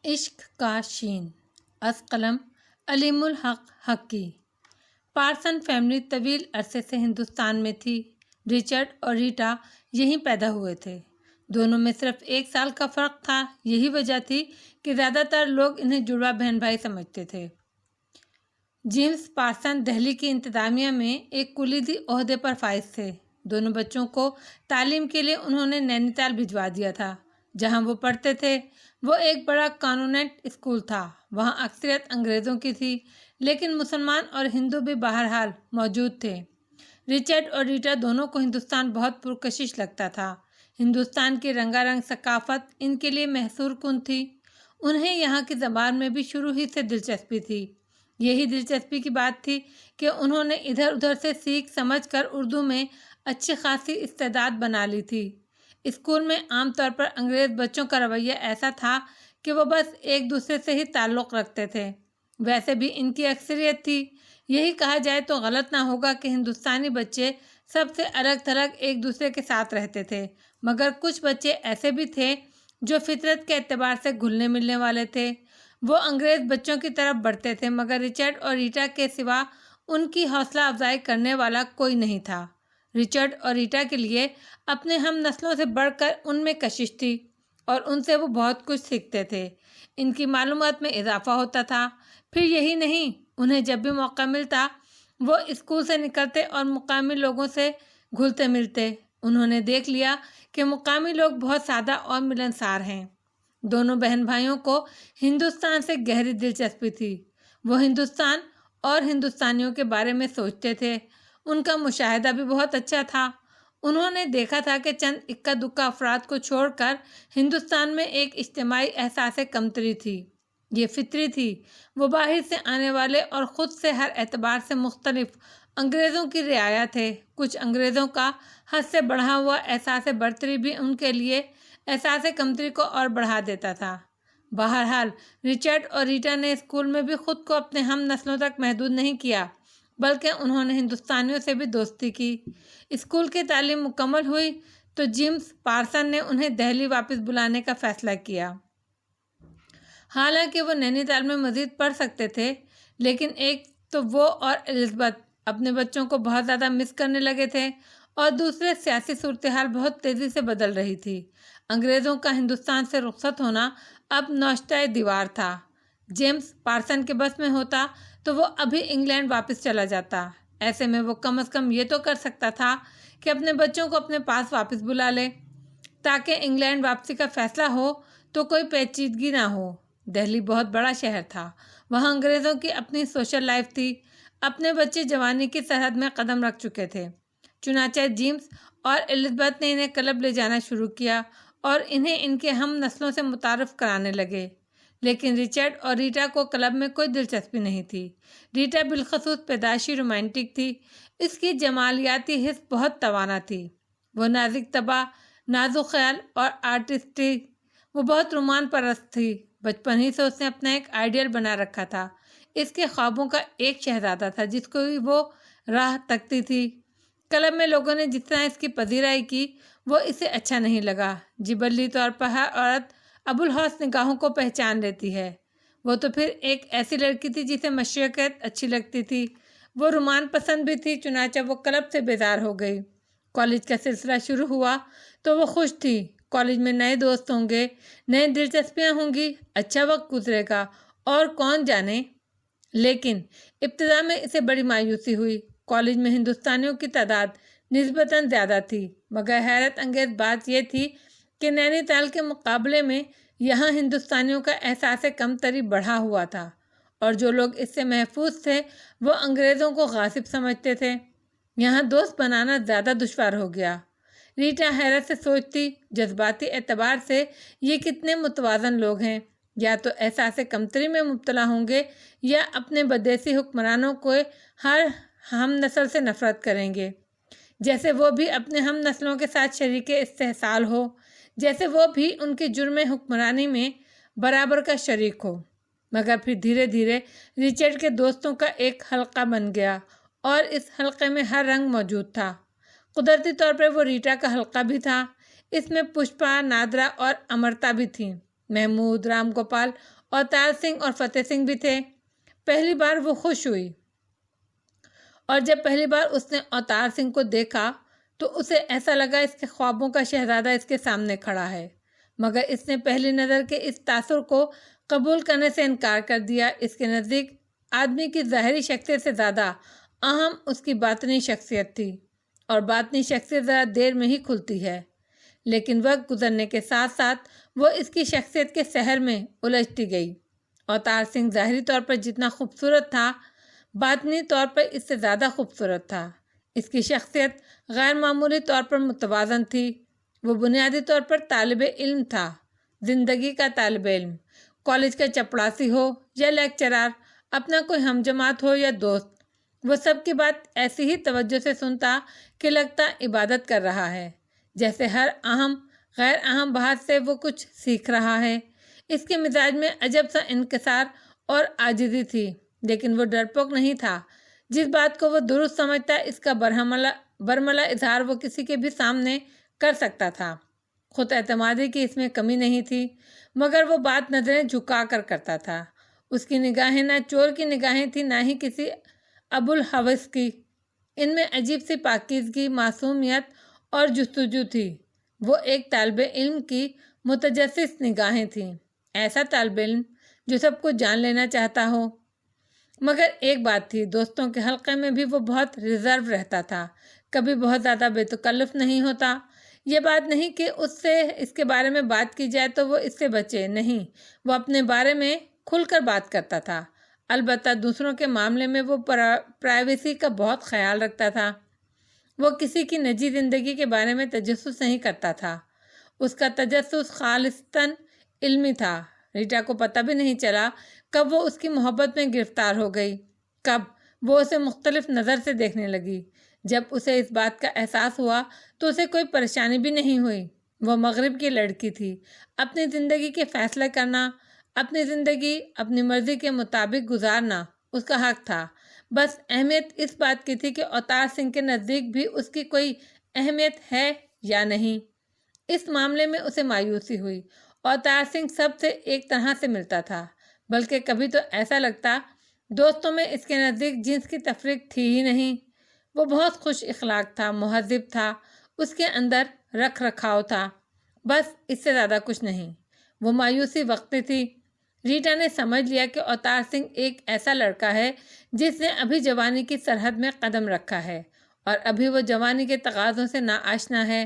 عشق کا شین از قلم علیم الحق حقی۔ پارسن فیملی طویل عرصے سے ہندوستان میں تھی۔ رچرڈ اور ریٹا یہیں پیدا ہوئے تھے۔ دونوں میں صرف 1 سال کا فرق تھا۔ یہی وجہ تھی کہ زیادہ تر لوگ انہیں جڑواں بہن بھائی سمجھتے تھے۔ جیمز پارسن دہلی کی انتظامیہ میں ایک کلیدی عہدے پر فائز تھے۔ دونوں بچوں کو تعلیم کے لیے انہوں نے نینی تال بھجوا دیا تھا، جہاں وہ پڑھتے تھے۔ وہ ایک بڑا کانوینٹ اسکول تھا۔ وہاں اکثریت انگریزوں کی تھی، لیکن مسلمان اور ہندو بھی بہرحال موجود تھے۔ رچرڈ اور ریٹا دونوں کو ہندوستان بہت پرکشش لگتا تھا۔ ہندوستان کی رنگا رنگ ثقافت ان کے لیے محصور کن تھی۔ انہیں یہاں کی زبان میں بھی شروع ہی سے دلچسپی تھی۔ یہی دلچسپی کی بات تھی کہ انہوں نے ادھر ادھر سے سیکھ سمجھ کر اردو میں اچھی خاصی استعداد بنا لی تھی۔ اسکول میں عام طور پر انگریز بچوں کا رویہ ایسا تھا کہ وہ بس ایک دوسرے سے ہی تعلق رکھتے تھے۔ ویسے بھی ان کی اکثریت تھی۔ یہی کہا جائے تو غلط نہ ہوگا کہ ہندوستانی بچے سب سے الگ تھلگ ایک دوسرے کے ساتھ رہتے تھے، مگر کچھ بچے ایسے بھی تھے جو فطرت کے اعتبار سے گھلنے ملنے والے تھے۔ وہ انگریز بچوں کی طرف بڑھتے تھے، مگر رچرڈ اور ریٹا کے سوا ان کی حوصلہ افزائی کرنے والا کوئی نہیں تھا۔ رچرڈ اور ریٹا کے لیے اپنے ہم نسلوں سے بڑھ کر ان میں کشش تھی، اور ان سے وہ بہت کچھ سیکھتے تھے۔ ان کی معلومات میں اضافہ ہوتا تھا۔ پھر یہی نہیں، انہیں جب بھی موقع ملتا وہ اسکول سے نکلتے اور مقامی لوگوں سے گھلتے ملتے۔ انہوں نے دیکھ لیا کہ مقامی لوگ بہت سادہ اور ملنسار ہیں۔ دونوں بہن بھائیوں کو ہندوستان سے گہری دلچسپی تھی۔ وہ ہندوستان اور ہندوستانیوں کے بارے میں سوچتے تھے۔ ان کا مشاہدہ بھی بہت اچھا تھا۔ انہوں نے دیکھا تھا کہ چند اکا دکا افراد کو چھوڑ کر ہندوستان میں ایک اجتماعی احساس کمتری تھی۔ یہ فطری تھی۔ وہ باہر سے آنے والے اور خود سے ہر اعتبار سے مختلف انگریزوں کی رعایا تھے۔ کچھ انگریزوں کا حد سے بڑھا ہوا احساس برتری بھی ان کے لیے احساس کمتری کو اور بڑھا دیتا تھا۔ بہرحال رچرڈ اور ریٹا نے اسکول میں بھی خود کو اپنے ہم نسلوں تک محدود نہیں کیا، بلکہ انہوں نے ہندوستانیوں سے بھی دوستی کی۔ اسکول کی تعلیم مکمل ہوئی تو جیمز پارسن نے انہیں دہلی واپس بلانے کا فیصلہ کیا۔ حالانکہ وہ نینی تال میں مزید پڑھ سکتے تھے، لیکن ایک تو وہ اور الزبتھ اپنے بچوں کو بہت زیادہ مس کرنے لگے تھے، اور دوسرے سیاسی صورتحال بہت تیزی سے بدل رہی تھی۔ انگریزوں کا ہندوستان سے رخصت ہونا اب نوشتہ دیوار تھا۔ جیمز پارسن کے بس میں ہوتا تو وہ ابھی انگلینڈ واپس چلا جاتا۔ ایسے میں وہ کم از کم یہ تو کر سکتا تھا کہ اپنے بچوں کو اپنے پاس واپس بلا لے، تاکہ انگلینڈ واپسی کا فیصلہ ہو تو کوئی پیچیدگی نہ ہو۔ دہلی بہت بڑا شہر تھا۔ وہاں انگریزوں کی اپنی سوشل لائف تھی۔ اپنے بچے جوانی کی سرحد میں قدم رکھ چکے تھے۔ چنانچہ جیمز اور الزبتھ نے انہیں کلب لے جانا شروع کیا اور انہیں ان کے ہم نسلوں سے متعارف کرانے لگے۔ لیکن رچرڈ اور ریٹا کو کلب میں کوئی دلچسپی نہیں تھی۔ ریٹا بالخصوص پیدائشی رومانٹک تھی۔ اس کی جمالیاتی حس بہت توانا تھی۔ وہ نازک طبع، نازک خیال اور آرٹسٹ تھی۔ وہ بہت رومان پرست تھی۔ بچپن ہی سے اس نے اپنا ایک آئیڈیل بنا رکھا تھا۔ اس کے خوابوں کا ایک شہزادہ تھا جس کو وہ راہ تکتی تھی۔ کلب میں لوگوں نے جس طرح اس کی پذیرائی کی وہ اسے اچھا نہیں لگا۔ جبلی طور پر ہر عورت ابو الحسن نگاہوں کو پہچان لیتی ہے۔ وہ تو پھر ایک ایسی لڑکی تھی جسے مشرقیت اچھی لگتی تھی۔ وہ رومان پسند بھی تھی، چنانچہ وہ کلب سے بیزار ہو گئی۔ کالج کا سلسلہ شروع ہوا تو وہ خوش تھی۔ کالج میں نئے دوست ہوں گے، نئی دلچسپیاں ہوں گی، اچھا وقت گزرے گا، اور کون جانے۔ لیکن ابتدا میں اسے بڑی مایوسی ہوئی۔ کالج میں ہندوستانیوں کی تعداد نسبتاً زیادہ تھی، مگر حیرت انگیز بات یہ تھی کہ نینی تال کے مقابلے میں یہاں ہندوستانیوں کا احساس کمتری بڑھا ہوا تھا، اور جو لوگ اس سے محفوظ تھے وہ انگریزوں کو غاصب سمجھتے تھے۔ یہاں دوست بنانا زیادہ دشوار ہو گیا۔ ریٹا حیرت سے سوچتی، جذباتی اعتبار سے یہ کتنے متوازن لوگ ہیں۔ یا تو احساس کمتری میں مبتلا ہوں گے، یا اپنے بدیسی حکمرانوں کو ہر ہم نسل سے نفرت کریں گے، جیسے وہ بھی اپنے ہم نسلوں کے ساتھ شریک استحصال ہو، جیسے وہ بھی ان کی جرم حکمرانی میں برابر کا شریک ہو۔ مگر پھر دھیرے دھیرے رچرڈ کے دوستوں کا ایک حلقہ بن گیا، اور اس حلقے میں ہر رنگ موجود تھا۔ قدرتی طور پر وہ ریٹا کا حلقہ بھی تھا۔ اس میں پشپا، نادرا اور امرتا بھی تھیں۔ محمود، رام گوپال، اوتار سنگھ اور فتح سنگھ بھی تھے۔ پہلی بار وہ خوش ہوئی، اور جب پہلی بار اس نے اوتار سنگھ کو دیکھا تو اسے ایسا لگا اس کے خوابوں کا شہزادہ اس کے سامنے کھڑا ہے، مگر اس نے پہلی نظر کے اس تاثر کو قبول کرنے سے انکار کر دیا۔ اس کے نزدیک آدمی کی ظاہری شخصیت سے زیادہ اہم اس کی باطنی شخصیت تھی، اور باطنی شخصیت ذرا دیر میں ہی کھلتی ہے، لیکن وقت گزرنے کے ساتھ ساتھ وہ اس کی شخصیت کے سحر میں الجھتی گئی۔ اوتار سنگھ ظاہری طور پر جتنا خوبصورت تھا، باطنی طور پر اس سے زیادہ خوبصورت تھا۔ اس کی شخصیت غیر معمولی طور پر متوازن تھی۔ وہ بنیادی طور پر طالب علم تھا، زندگی کا طالب علم، کالج کا چپڑاسی ہو یا لیکچرر، اپنا کوئی ہم جماعت ہو یا دوست، وہ سب کی بات ایسی ہی توجہ سے سنتا کہ لگتا عبادت کر رہا ہے، جیسے ہر اہم غیر اہم بات سے وہ کچھ سیکھ رہا ہے۔ اس کے مزاج میں عجب سا انکسار اور عاجزی تھی، لیکن وہ ڈرپوک نہیں تھا۔ جس بات کو وہ درست سمجھتا اس کا برملا اظہار وہ کسی کے بھی سامنے کر سکتا تھا۔ خود اعتمادی کی اس میں کمی نہیں تھی، مگر وہ بات نظریں جھکا کر کرتا تھا۔ اس کی نگاہیں نہ چور کی نگاہیں تھی، نہ ہی کسی ابوالحوث کی۔ ان میں عجیب سی پاکیزگی، معصومیت اور جستجو تھی۔ وہ ایک طالب علم کی متجسس نگاہیں تھیں، ایسا طالب علم جو سب کچھ جان لینا چاہتا ہو۔ مگر ایک بات تھی، دوستوں کے حلقے میں بھی وہ بہت ریزرو رہتا تھا، کبھی بہت زیادہ بے تکلف نہیں ہوتا۔ یہ بات نہیں کہ اس سے اس کے بارے میں بات کی جائے تو وہ اس سے بچے، نہیں، وہ اپنے بارے میں کھل کر بات کرتا تھا۔ البتہ دوسروں کے معاملے میں وہ پرائیویسی کا بہت خیال رکھتا تھا۔ وہ کسی کی نجی زندگی کے بارے میں تجسس نہیں کرتا تھا۔ اس کا تجسس خالصتاً علمی تھا۔ ریٹا کو پتہ بھی نہیں چلا کب وہ اس کی محبت میں گرفتار ہو گئی، کب وہ اسے مختلف نظر سے دیکھنے لگی۔ جب اسے اس بات کا احساس ہوا تو اسے کوئی پریشانی بھی نہیں ہوئی۔ وہ مغرب کی لڑکی تھی، اپنی زندگی کے فیصلے کرنا، اپنی زندگی اپنی مرضی کے مطابق گزارنا اس کا حق تھا۔ بس اہمیت اس بات کی تھی کہ اوتار سنگھ کے نزدیک بھی اس کی کوئی اہمیت ہے یا نہیں۔ اس معاملے میں اسے مایوسی ہوئی۔ اوتار سنگھ سب سے ایک طرح سے ملتا تھا، بلکہ کبھی تو ایسا لگتا دوستوں میں اس کے نزدیک جنس کی تفریق تھی ہی نہیں۔ وہ بہت خوش اخلاق تھا، مہذب تھا، اس کے اندر رکھ رکھاؤ تھا، بس اس سے زیادہ کچھ نہیں۔ وہ مایوسی وقتی تھی۔ ریٹا نے سمجھ لیا کہ اوتار سنگھ ایک ایسا لڑکا ہے جس نے ابھی جوانی کی سرحد میں قدم رکھا ہے، اور ابھی وہ جوانی کے تقاضوں سے ناآشنا ہے۔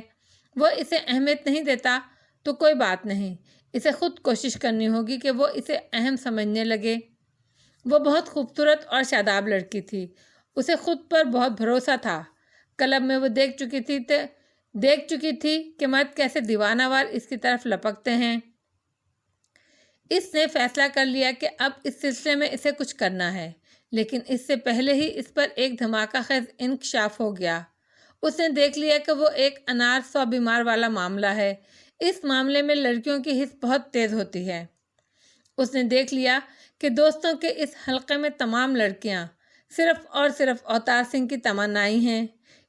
وہ اسے اہمیت نہیں دیتا تو کوئی بات نہیں، اسے خود کوشش کرنی ہوگی کہ وہ اسے اہم سمجھنے لگے۔ وہ بہت خوبصورت اور شاداب لڑکی تھی، اسے خود پر بہت بھروسہ تھا۔ کلب میں وہ دیکھ چکی تھی کہ مرد کیسے دیوانہ وار اس کی طرف لپکتے ہیں۔ اس نے فیصلہ کر لیا کہ اب اس سلسلے میں اسے کچھ کرنا ہے، لیکن اس سے پہلے ہی اس پر ایک دھماکہ خیز انکشاف ہو گیا۔ اس نے دیکھ لیا کہ وہ ایک انار 100 بیمار والا معاملہ ہے۔ اس معاملے میں لڑکیوں کی حس بہت تیز ہوتی ہے۔ اس نے دیکھ لیا کہ دوستوں کے اس حلقے میں تمام لڑکیاں صرف اور صرف اوتار سنگھ کی تمنائی ہیں،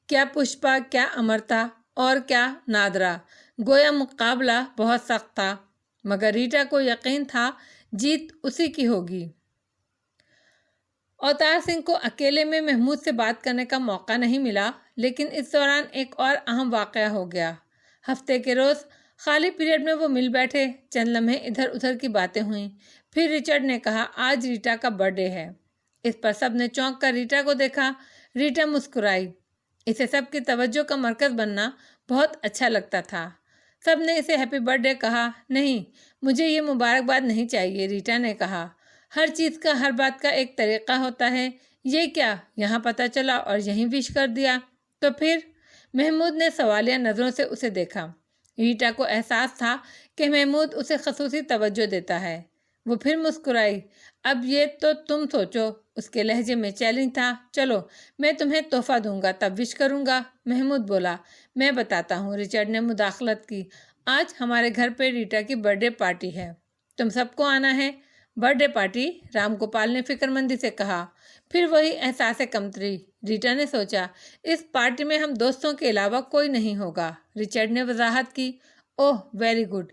کیا پشپا، کیا امرتا اور کیا نادرا۔ گویا مقابلہ بہت سخت تھا، مگر ریٹا کو یقین تھا جیت اسی کی ہوگی۔ اوتار سنگھ کو اکیلے میں محمود سے بات کرنے کا موقع نہیں ملا، لیکن اس دوران ایک اور اہم واقعہ ہو گیا۔ ہفتے کے روز خالی پیریڈ میں وہ مل بیٹھے، چند لمحے ادھر ادھر کی باتیں ہوئیں۔ پھر ریچرڈ نے کہا، آج ریٹا کا برتھ ڈے ہے۔ اس پر سب نے چونک کر ریٹا کو دیکھا۔ ریٹا مسکرائی۔ اسے سب کی توجہ کا مرکز بننا بہت اچھا لگتا تھا۔ سب نے اسے ہیپی برتھ ڈے کہا۔ نہیں، مجھے یہ مبارکباد نہیں چاہیے، ریٹا نے کہا۔ ہر چیز کا، ہر بات کا ایک طریقہ ہوتا ہے۔ یہ کیا، یہاں پتہ چلا اور یہیں وش کر دیا؟ تو پھر؟ محمود نے سوالیہ نظروں سے اسے دیکھا۔ ریٹا کو احساس تھا کہ محمود اسے خصوصی توجہ دیتا ہے۔ وہ پھر مسکرائی۔ اب یہ تو تم سوچو۔ اس کے لہجے میں چیلنج تھا۔ چلو، میں تمہیں تحفہ دوں گا، تب وش کروں گا۔ محمود بولا، میں بتاتا ہوں۔ ریچرڈ نے مداخلت کی، آج ہمارے گھر پہ ریٹا کی برتھ ڈے پارٹی ہے، تم سب کو آنا ہے۔ Birth day party? Ram Gopal نے فکر مندی سے کہا۔ پھر وہی احساس کمتری۔ ریٹا نے سوچا، اس پارٹی میں ہم دوستوں کے علاوہ کوئی نہیں ہوگا۔ ریچرڈ نے وضاحت کی، اوہ ویری گڈ،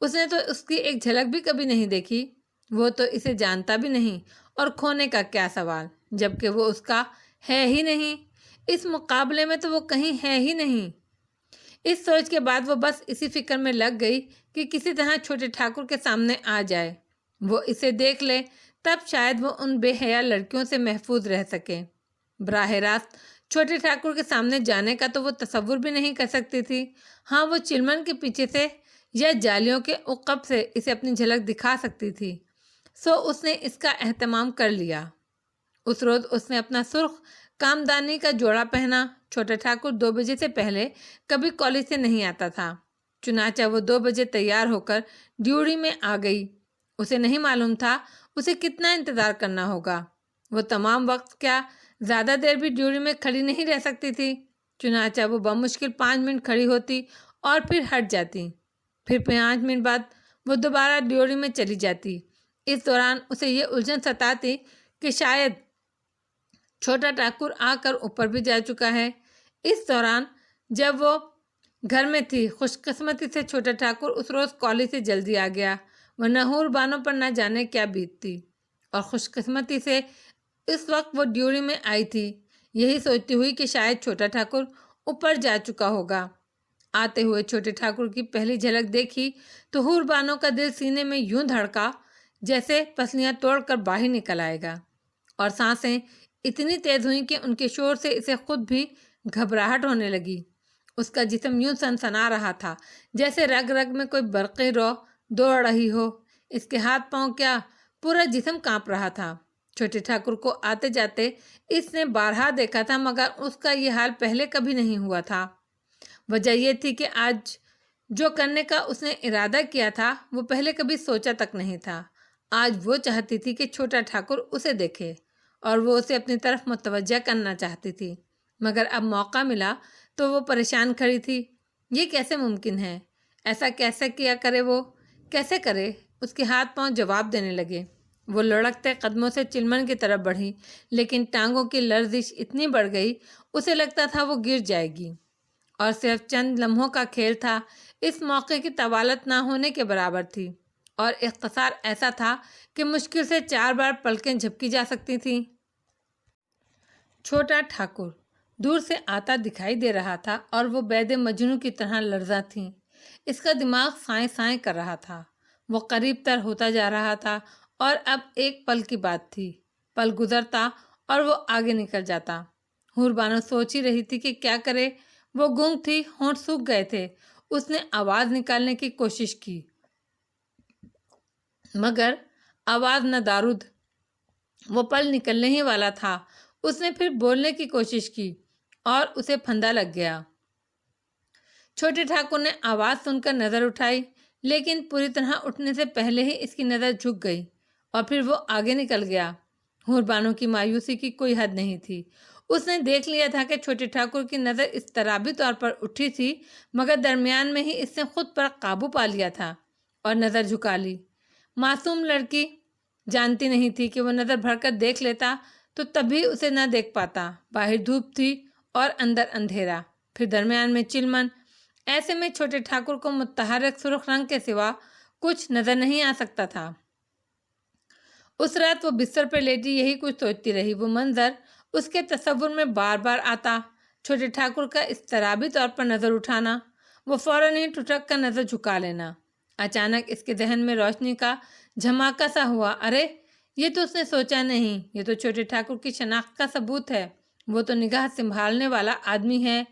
اس نے تو اس کی ایک جھلک بھی کبھی نہیں دیکھی، وہ تو اسے جانتا بھی نہیں، اور کھونے کا کیا سوال، جبکہ وہ اس کا ہے ہی نہیں، اس مقابلے میں تو وہ کہیں ہے ہی نہیں۔ اس سوچ کے بعد وہ بس اسی فکر میں لگ گئی کہ کسی طرح چھوٹے ٹھاکر کے سامنے آ جائے، وہ اسے دیکھ لے، تب شاید وہ ان بے حیا لڑکیوں سے محفوظ رہ سکے۔ براہ راست چھوٹے ٹھاکر کے سامنے جانے کا تو وہ تصور بھی نہیں کر سکتی تھی۔ ہاں، وہ چلمن کے پیچھے سے یا جالیوں کے عقب سے اسے اپنی جھلک دکھا سکتی تھی، سو اس نے اس کا اہتمام کر لیا۔ اس روز اس نے اپنا سرخ کامدانی کا جوڑا پہنا۔ چھوٹا ٹھاکر 2 بجے سے پہلے کبھی کالج سے نہیں آتا تھا، چنانچہ وہ 2 بجے تیار ہو کر ڈیوڑی میں آ گئی۔ اسے نہیں معلوم تھا اسے کتنا انتظار کرنا ہوگا، وہ تمام وقت کیا زیادہ دیر بھی ڈیوڑی میں کھڑی نہیں رہ سکتی تھی، چنانچہ وہ بمشکل 5 منٹ کھڑی ہوتی اور پھر ہٹ جاتی، پھر 5 منٹ بعد وہ دوبارہ ڈیوڑی میں چلی جاتی۔ اس دوران اسے یہ الجھن ستاتی کہ شاید چھوٹا ٹھاکر آ کر اوپر بھی جا چکا ہے۔ اس دوران جب وہ گھر میں تھی، خوش قسمتی سے چھوٹا ٹھاکر اس روز کالج سے جلدی آ گیا، ورنہ حور بانوں پر نہ جانے کیا بیتتی، اور خوش قسمتی سے اس وقت وہ ڈیوڑی میں آئی تھی، یہی سوچتی ہوئی کہ شاید چھوٹا ٹھاکر اوپر جا چکا ہوگا۔ آتے ہوئے چھوٹے ٹھاکر کی پہلی جھلک دیکھی تو حور بانوں کا دل سینے میں یوں دھڑکا جیسے پسلیاں توڑ کر باہر نکل آئے گا، اور سانسیں اتنی تیز ہوئیں کہ ان کے شور سے اسے خود بھی گھبراہٹ ہونے لگی۔ اس کا جسم یوں سنسنا رہا تھا جیسے رگ رگ میں کوئی برقی رو دوڑ رہی ہو، اس کے ہاتھ پاؤں کیا پورا جسم کانپ رہا تھا۔ چھوٹے ٹھاکر کو آتے جاتے اس نے بارہا دیکھا تھا، مگر اس کا یہ حال پہلے کبھی نہیں ہوا تھا۔ وجہ یہ تھی کہ آج جو کرنے کا اس نے ارادہ کیا تھا وہ پہلے کبھی سوچا تک نہیں تھا۔ آج وہ چاہتی تھی کہ چھوٹا ٹھاکر اسے دیکھے، اور وہ اسے اپنی طرف متوجہ کرنا چاہتی تھی، مگر اب موقع ملا تو وہ پریشان کھڑی تھی۔ یہ کیسے ممکن ہے؟ ایسا کیسے کیا کرے؟ وہ کیسے کرے؟ اس کے ہاتھ پاؤں جواب دینے لگے۔ وہ لڑکتے قدموں سے چلمن کی طرف بڑھی، لیکن ٹانگوں کی لرزش اتنی بڑھ گئی اسے لگتا تھا وہ گر جائے گی، اور صرف چند لمحوں کا کھیل تھا، اس موقع کی طوالت نہ ہونے کے برابر تھی، اور اختصار ایسا تھا کہ مشکل سے 4 بار پلکیں جھپکی جا سکتی تھیں۔ چھوٹا ٹھاکر دور سے آتا دکھائی دے رہا تھا، اور وہ بید مجنوں کی طرح لرزاں تھیں۔ اس کا دماغ سائیں سائیں کر رہا تھا، وہ قریب تر ہوتا جا رہا تھا، اور اب ایک پل کی بات تھی، پل گزرتا اور وہ آگے نکل جاتا۔ حور بانو سوچ ہی رہی تھی کہ کیا کرے، وہ گنگ تھی، ہونٹ سوکھ گئے تھے۔ اس نے آواز نکالنے کی کوشش کی، مگر آواز نہ دارود، وہ پل نکلنے ہی والا تھا۔ اس نے پھر بولنے کی کوشش کی اور اسے پھندا لگ گیا۔ چھوٹے ٹھاکر نے آواز سن کر نظر اٹھائی، لیکن پوری طرح اٹھنے سے پہلے ہی اس کی نظر جھک گئی، اور پھر وہ آگے نکل گیا۔ حور بانو کی مایوسی کی کوئی حد نہیں تھی۔ اس نے دیکھ لیا تھا کہ چھوٹے ٹھاکر کی نظر اضطرابی طور پر اٹھی تھی، مگر درمیان میں ہی اس نے خود پر قابو پا لیا تھا اور نظر جھکا لی۔ معصوم لڑکی جانتی نہیں تھی کہ وہ نظر بھر کر دیکھ لیتا تو تبھی اسے نہ دیکھ پاتا۔ باہر دھوپ تھی اور اندر اندھیرا، پھر درمیان میں چلمن، ایسے میں چھوٹے ٹھاکر کو متحرک سرخ رنگ کے سوا کچھ نظر نہیں آ سکتا تھا۔ اس رات وہ بستر پر لیٹی یہی کچھ سوچتی رہی۔ وہ منظر اس کے تصور میں بار بار آتا، چھوٹے ٹھاکر کا اضطرابی طور پر نظر اٹھانا، وہ فوراً ہی ٹھٹک کر نظر جھکا لینا۔ اچانک اس کے ذہن میں روشنی کا جھماکا سا ہوا۔ ارے، یہ تو اس نے سوچا نہیں، یہ تو چھوٹے ٹھاکر کی شناخت کا ثبوت ہے، وہ تو نگاہ سنبھالنے والا آدمی ہے۔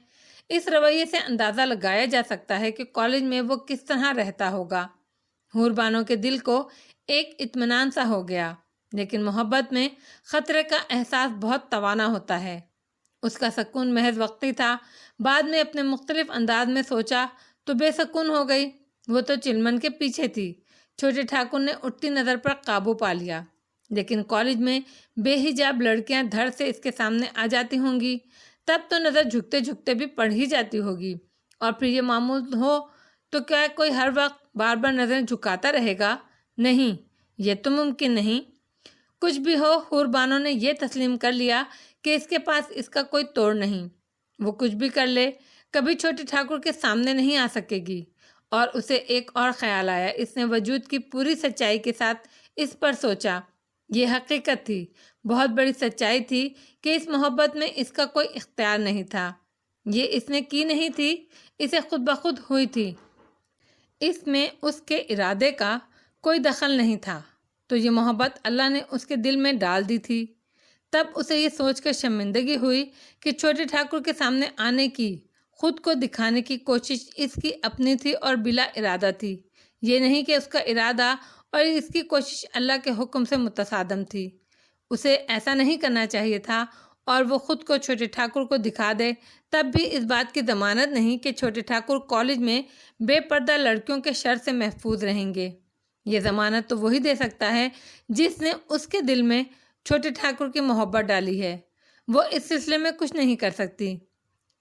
اس رویے سے اندازہ لگایا جا سکتا ہے کہ کالج میں وہ کس طرح رہتا ہوگا۔ حور بانو کے دل کو ایک اطمینان سا ہو گیا، لیکن محبت میں خطرے کا احساس بہت توانا ہوتا ہے۔ اس کا سکون محض وقتی تھا، بعد میں اپنے مختلف انداز میں سوچا تو بے سکون ہو گئی۔ وہ تو چلمن کے پیچھے تھی۔ چھوٹے ٹھاکر نے اٹھتی نظر پر قابو پا لیا، لیکن کالج میں بے حجاب لڑکیاں دھڑ سے اس کے سامنے آ جاتی ہوں گی، تب تو نظر جھکتے جھکتے بھی پڑ ہی جاتی ہوگی، اور پھر یہ معمول ہو تو کیا کوئی ہر وقت بار بار نظریں جھکاتا رہے گا؟ نہیں، یہ تو ممکن نہیں۔ کچھ بھی ہو، حور بانو نے یہ تسلیم کر لیا کہ اس کے پاس اس کا کوئی توڑ نہیں۔ وہ کچھ بھی کر لے، کبھی چھوٹے ٹھاکر کے سامنے نہیں آ سکے گی، اور اسے ایک اور خیال آیا۔ اس نے وجود کی پوری سچائی کے ساتھ اس پر سوچا۔ یہ حقیقت تھی، بہت بڑی سچائی تھی کہ اس محبت میں اس کا کوئی اختیار نہیں تھا۔ یہ اس نے کی نہیں تھی، اسے خود بخود ہوئی تھی۔ اس میں اس کے ارادے کا کوئی دخل نہیں تھا، تو یہ محبت اللہ نے اس کے دل میں ڈال دی تھی۔ تب اسے یہ سوچ کر شرمندگی ہوئی کہ چھوٹے ٹھاکر کے سامنے آنے کی، خود کو دکھانے کی کوشش اس کی اپنی تھی اور بلا ارادہ تھی۔ یہ نہیں کہ اس کا ارادہ اور اس کی کوشش اللہ کے حکم سے متصادم تھی۔ اسے ایسا نہیں کرنا چاہیے تھا، اور وہ خود کو چھوٹے ٹھاکر کو دکھا دے، تب بھی اس بات کی ضمانت نہیں کہ چھوٹے ٹھاکر کالج میں بے پردہ لڑکیوں کے شر سے محفوظ رہیں گے۔ یہ ضمانت تو وہی دے سکتا ہے جس نے اس کے دل میں چھوٹے ٹھاکر کی محبت ڈالی ہے، وہ اس سلسلے میں کچھ نہیں کر سکتی۔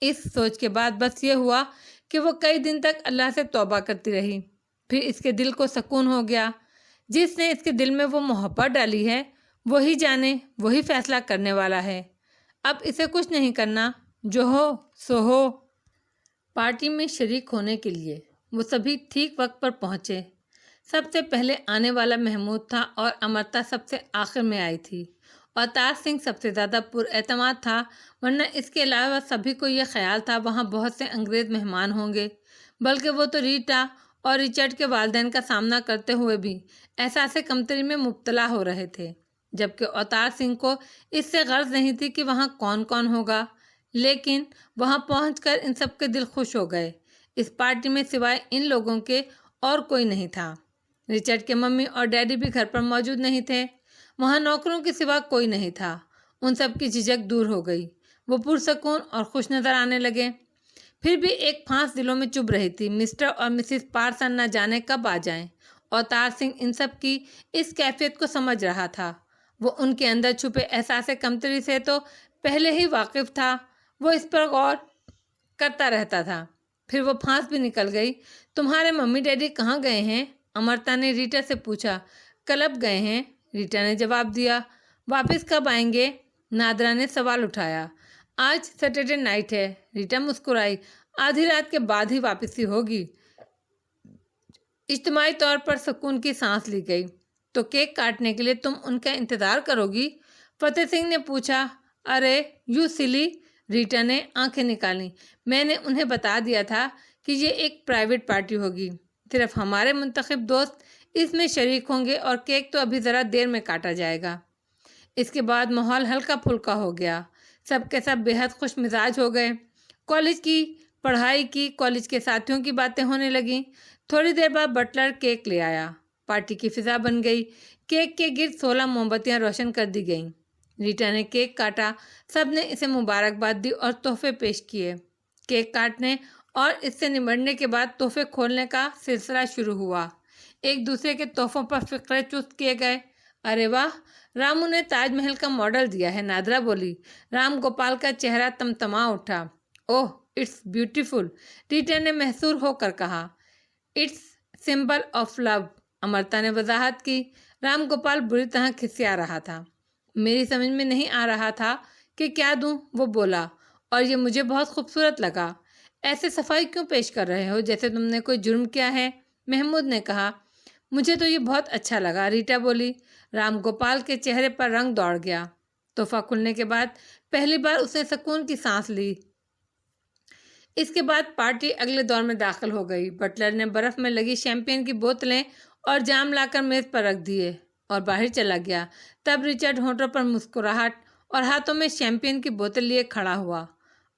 اس سوچ کے بعد بس یہ ہوا کہ وہ کئی دن تک اللہ سے توبہ کرتی رہی۔ پھر اس کے دل کو سکون ہو گیا۔ جس نے اس کے دل میں وہ محبت ڈالی ہے، وہی جانے، وہی فیصلہ کرنے والا ہے۔ اب اسے کچھ نہیں کرنا، جو ہو سو ہو۔ پارٹی میں شریک ہونے کے لیے وہ سبھی ٹھیک وقت پر پہنچے۔ سب سے پہلے آنے والا محمود تھا اور امرتا سب سے آخر میں آئی تھی۔ اوتار سنگھ سب سے زیادہ پر اعتماد تھا، ورنہ اس کے علاوہ سبھی کو یہ خیال تھا وہاں بہت سے انگریز مہمان ہوں گے، بلکہ وہ تو ریٹا اور ریچرڈ کے والدین کا سامنا کرتے ہوئے بھی احساس کمتری میں مبتلا ہو رہے تھے، جبکہ اوتار سنگھ کو اس سے غرض نہیں تھی کہ وہاں کون کون ہوگا۔ لیکن وہاں پہنچ کر ان سب کے دل خوش ہو گئے۔ اس پارٹی میں سوائے ان لوگوں کے اور کوئی نہیں تھا۔ ریچرڈ کے ممی اور ڈیڈی بھی گھر پر موجود نہیں تھے۔ وہاں نوکروں کے سوا کوئی نہیں تھا۔ ان سب کی جھجک دور ہو گئی، وہ پرسکون اور خوش نظر آنے لگے۔ پھر بھی ایک پھانس دلوں میں چبھ رہی تھی، مسٹر اور مسز پارسن نہ جانے کب آ جائیں۔ اوتار سنگھ ان سب کی اس کیفیت کو سمجھ رہا تھا۔ وہ ان کے اندر چھپے احساس کمتری سے تو پہلے ہی واقف تھا، وہ اس پر غور کرتا رہتا تھا۔ پھر وہ پھانس بھی نکل گئی۔ تمہارے ممی ڈیڈی کہاں گئے ہیں؟ امرتا نے ریٹا سے پوچھا۔ کلب گئے ہیں، ریٹا نے جواب دیا۔ واپس کب آئیں گے؟ نادرا نے سوال اٹھایا۔ آج سیٹرڈے نائٹ ہے، ریٹا مسکرائی۔ آدھی رات کے بعد ہی واپسی ہوگی۔ اجتماعی طور پر سکون کی سانس لی گئی۔ تو کیک کاٹنے کے لیے تم ان کا انتظار کرو گی؟ فتح سنگھ نے پوچھا۔ ارے یو سلی، ریٹا نے آنکھیں نکالیں۔ میں نے انہیں بتا دیا تھا کہ یہ ایک پرائیویٹ پارٹی ہوگی، صرف ہمارے منتخب دوست اس میں شریک ہوں گے، اور کیک تو ابھی ذرا دیر میں کاٹا جائے گا۔ اس کے بعد ماحول ہلکا پھلکا ہو گیا۔ سب کے سب بے حد خوش مزاج ہو گئے۔ کالج کی پڑھائی کی، کالج کے ساتھیوں کی باتیں ہونے لگیں۔ تھوڑی دیر بعد بٹلر کیک لے آیا۔ پارٹی کی فضا بن گئی۔ کیک کے گرد 16 موم بتیاں روشن کر دی گئیں۔ ریٹا نے کیک کاٹا، سب نے اسے مبارکباد دی اور تحفے پیش کیے۔ کیک کاٹنے اور اس سے نمٹنے کے بعد تحفے کھولنے کا سلسلہ شروع ہوا۔ ایک دوسرے کے تحفوں پر فقرے چست کیے گئے۔ ارے واہ، رامو نے تاج محل کا ماڈل دیا ہے، نادرا بولی۔ رام گوپال کا چہرہ تمتما اٹھا۔ اوہ، اٹس بیوٹیفل، ریٹا نے محصور ہو کر کہا۔ It's symbol of love, Amrita نے وضاحت کی۔ رام گوپال بری طرح کھسیا رہا تھا۔ میری سمجھ میں نہیں آ رہا تھا کہ کیا دوں، وہ بولا، اور یہ مجھے بہت خوبصورت لگا۔ ایسے صفائی کیوں پیش کر رہے ہو جیسے تم نے کوئی جرم کیا ہے؟ محمود نے کہا۔ مجھے تو یہ بہت اچھا لگا، ریٹا بولی۔ رام گوپال کے چہرے پر رنگ دوڑ گیا۔ تحفہ کھلنے کے بعد پہلی بار اس نے سکون کی سانس لی۔ اس کے بعد پارٹی اگلے دور میں داخل ہو گئی۔ بٹلر نے برف میں لگی شیمپین کی بوتلیں اور جام لا کر میز پر رکھ دیے اور باہر چلا گیا۔ تب ریچرڈ ہونٹوں پر مسکراہٹ اور ہاتھوں میں شیمپین کی بوتل لیے کھڑا ہوا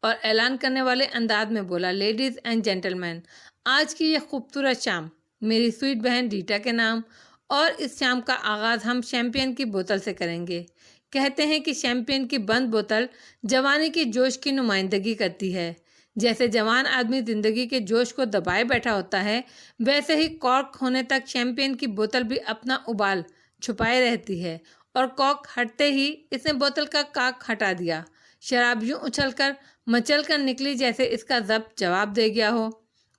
اور اعلان کرنے والے انداز میں بولا، لیڈیز اینڈ جینٹلمین، آج کی یہ خوبصورت شام میری سویٹ بہن ریٹا کے نام، اور اس شام کا آغاز ہم شیمپین کی بوتل سے کریں گے۔ کہتے ہیں کہ شیمپین کی بند بوتل جوانی کے جوش کی نمائندگی کرتی ہے۔ جیسے جوان آدمی زندگی کے جوش کو دبائے بیٹھا ہوتا ہے، ویسے ہی کارک ہونے تک شیمپین کی بوتل بھی اپنا ابال چھپائے رہتی ہے، اور کارک ہٹتے ہی اس نے بوتل کا کاک ہٹا دیا۔ شراب یوں اچھل کر مچل کر نکلی جیسے اس کا ضبط جواب دے گیا ہو۔